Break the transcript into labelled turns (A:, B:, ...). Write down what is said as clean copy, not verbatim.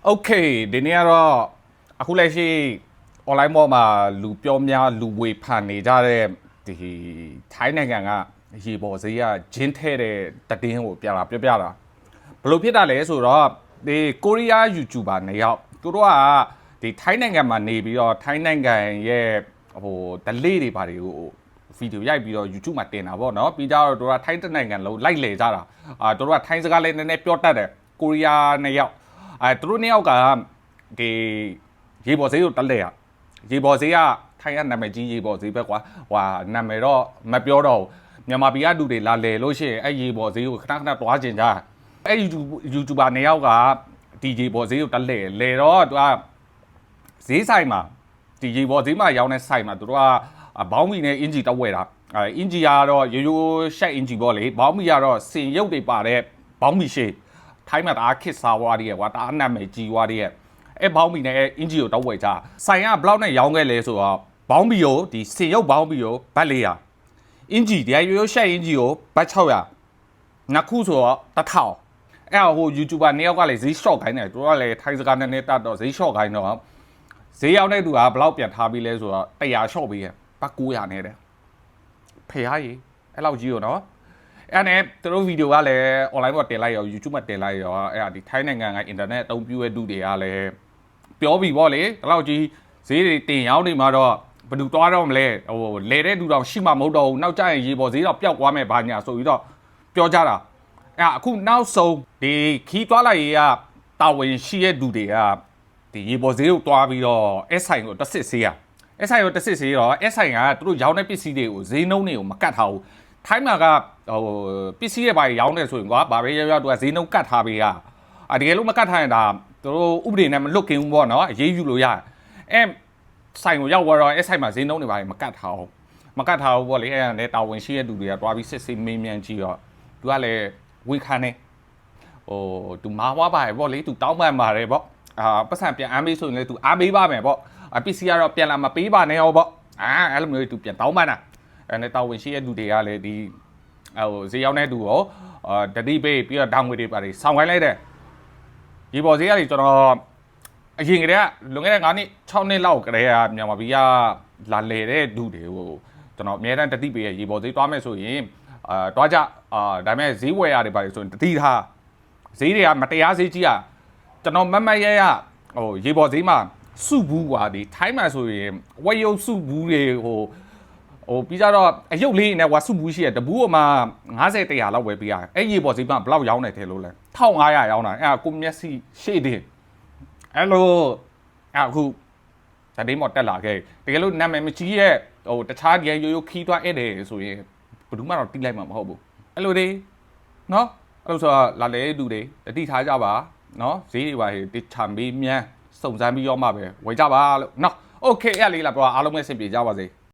A: Okay ဒီနေ့ကတော့အခုလက်ရှိ online ပေါ်မှာလူပြောများလူဝေဖန်နေကြတဲ့ဒီထိုင်းနိုင်ငံကရေပေါ်ဈေးကဂျင်းထဲတဲ့တည်င်းကိုပြတာပြောပြတာဘယ်လိုဖြစ်တာလဲဆိုတော့ဒီကိုရီးယား YouTuber နှစ်ယောက်သူတို့ကဒီထိုင်းနိုင်ငံမှာနေပြီးတော့ထိုင်းနိုင်ငံရဲ့ဟို delay တွေဘာတွေကိုဗီဒီယိုရိုက်ပြီးတော့ YouTube မှာတင်တာပေါ့နော်ပြီးကြတော့တို့ကထိုင်းနိုင်ငံလုံးလိုက်လေကြတာတို့ကထိုင်းစကားလေးနည်းနည်းပြောတတ်တယ်ကိုရီးယားနှစ်ယောက်သူတို့နှစ်ယောက်ကဒီရေပေါ်ဈေးကိုတက်လေရရေပေါ်ဈေးကထိုင်းကနာမည်ကြီးရေပေါ်ဈေးပဲကွာဟွာနာမည်တော့မပြောတော့မြန်မာပြည်ကလူတွေလာလေလို့ရှိရင်အဲ့ရေပေါ်ဈေးကိုခဏခဏတွားကျင်ကြအဲ့ YouTuber နှစ်ယောက်ကဒီရေပေါ်ဈေးကိုတက်လေတော့သူကဈေးဆိုင်မှာဒီရေပေါ်ဈေးမှာရောင်းတဲ့ဆိုင်မှာသူတို့ကဘောင်းမီနဲ့အင်ဂျီတောက်ဝဲတာအင်ဂျီကတော့ရိုးရိုးရှက်အင်ဂျီပေါ့လေဘောင်းမီကတော့စင်ရုပ်တွေပါတဲ့ဘောင်းမီရှေ့ထိုင်းမှာတအားခစ်စားွားတည်းကွာတအားနာမည်ကြီးွားတည်းအဲ့ဘောင်းမီနဲ့အင်ဂျီကိုတောက်ဝဲကြဆိုင်ကဘလောက်နဲ့ရောင်းခဲ့လဲဆိုတော့ဘောင်းမီကိုဒီစင်ရုပ်ဘောင်းမီကိုဘတ်400အင်ဂျီဒီရိုးရိုးရှက်အင်ဂျီကိုဘတ်600နှစ်ခုဆိုတော့1000အဲ့ဟို YouTuber နှစ်ယောက်ကလည်းဈေး short ခိုင်းတယ်သူကလည်းထိုင်းစကားနဲ့နဲ့တတ်တော့ဈေး short ခိုင်းတော့ဈေးရောက်တဲ့သူကဘလောက်ပြန်ထားပြီးလဲဆိုတော့100 short ပေးရဘတ်900နဲ့တဲ့ဖေဟာကြီးအဲ့လောက်ကြီးရောနော်အဲ့နဲ့သူတို့ဗီဒီယိုကလည်း online ပေါ်တင်လိုက်ရော YouTube မှာတင်လိုက်ရောအဲ့ဒါဒီထိုင်းနိုင်ငံက internet အသုံးပြုတဲ့သူတွေကလည်းပြောပြီးပေါ့လေဒီလောက်ကြီးဈေးတွေတင်ရောက်နေမှာတော့ဘယ်သူသွားတော့မလဲဟိုလဲတဲ့သူတော့ရှိမှမဟုတ်တော့ဘူးနောက်ကျရင်ရေပေါ်ဈေးတော့ပျောက်သွားမယ်ဘာညာဆိုပြီးတော့ပြောကြတာအဲ့အခုနောက်ဆုံးဒီခီးသွားလိုက်ရေးကတာဝန်ရှိတဲ့သူတွေကဒီရေပေါ်ဈေးကိုတွားပြီးတော့ S-sign ကိုတက်စစ်ဆေးရ S-sign ကိုတက်စစ်ဆေးတော့ S-sign ကသူတို့ရောင်းတဲ့ပစ္စည်းတွေကိုဈေးနှုန်းတွေကိုမကတ်ထားဘူးထိုင်းမှာကဟိုပစ္စည်းတွေဘာရောင်းနေဆိုရင်ကွာဘာပဲရောက်သူကဈေးနှုန်းကတ်ထားပေးရတကယ်လို့မကတ်ထားရင်ဒါသူတို့ဥပဒေနဲ့မလွတ်ကင်းဘူးပေါ့နော်အရေးယူလို့ရအဲဆိုင်ကိုရောက်တော့အဲဆိုင်မှာဈေးနှုန်းတွေဘာမကတ်ထားဘူးမကတ်ထားဘူးပေါ့လေအဲနဲ့တာဝန်ရှိတဲ့သူတွေကတွားပြီးစစ်ဆေးမေးမြန်းကြည့်တော့သူကလည်းဝေခံနေဟိုသူမားွားပါတယ်ပေါ့လေသူတောင်းပန်ပါတယ်ပေါ့ပတ်စံပြန်အားမေးဆိုရင်လည်းသူအားမေးပါမယ်ပေါ့ပစ္စည်းကတော့ပြန်လာမပေးပါနဲ့ဟောပေါ့အဲ့လိုမျိုးသူပြန်တောင်းပန်တာအဲ့နဲ့တာဝန်ရှိတဲ့သူတွေကလည်းဒီဟိုဈေးရောက်တဲ့သူကိုတတိပေးပြီးတော့တောင်းငွေတွေပါတယ်ဆောင်းခိုင်းလိုက်တယ်ဒီပေါ်ဈေးကကျွန်တော်အရင်ကတည်းကလွန်ခဲ့တဲ့9နှစ်6နှစ်လောက်ကတည်းကမြန်မာပြည်ကလာလေတဲ့သူတွေကိုကျွန်တော်အများတန်းတတိပေးရရေပေါ်ဈေးတွားမယ်ဆိုရင်တွားကြဒါပေမဲ့ဈေးဝယ်ရတယ်ပါတယ်ဆိုရင်တတိထားဈေးတွေကမတရားဈေးကြီးကျွန်တော်မမရရဟိုရေပေါ်ဈေးမှာစုဘူးကွာဒီထိုင်းမှာဆိုရင်ဝက်ရုပ်စုဘူးတွေဟိုပြီးကြတော့အယုတ်လေးနဲ့ဝါစုဘူးရှိရတဘူးကမှ90 100လောက်ဝယ်ပေးရတယ်အဲ့ရေပေါ်ဈေးမှာဘယ်လောက်ရောင်းနေတယ်လို့လဲ1500ရောင်းတာအဲ့ကိုမျက်စိရှေ့တင်အဲ့လိုအခုဇာတိမော်တက်လာခဲ့တကယ်လို့နာမည်မကြီးရဲ့ဟိုတခြားဒီရိုးရိုးခီးသွားဧည့်တယ်ဆိုရင်ဘယ်သူမှတော့တီးလိုက်မှာမဟုတ်ဘူးအဲ့လိုတွေနော်အဲ့လိုဆိုတော့လာလေတူတွေတတိထားကြပါနော်ဈေးတွေပါတိချမေးမြန်းစုံစမ်းပြီးရောမှပဲဝယ်ကြပါလို့နော်โอเคအဲ့လေးလားပြောအားလုံးပဲအဆင်ပြေကြပါစေ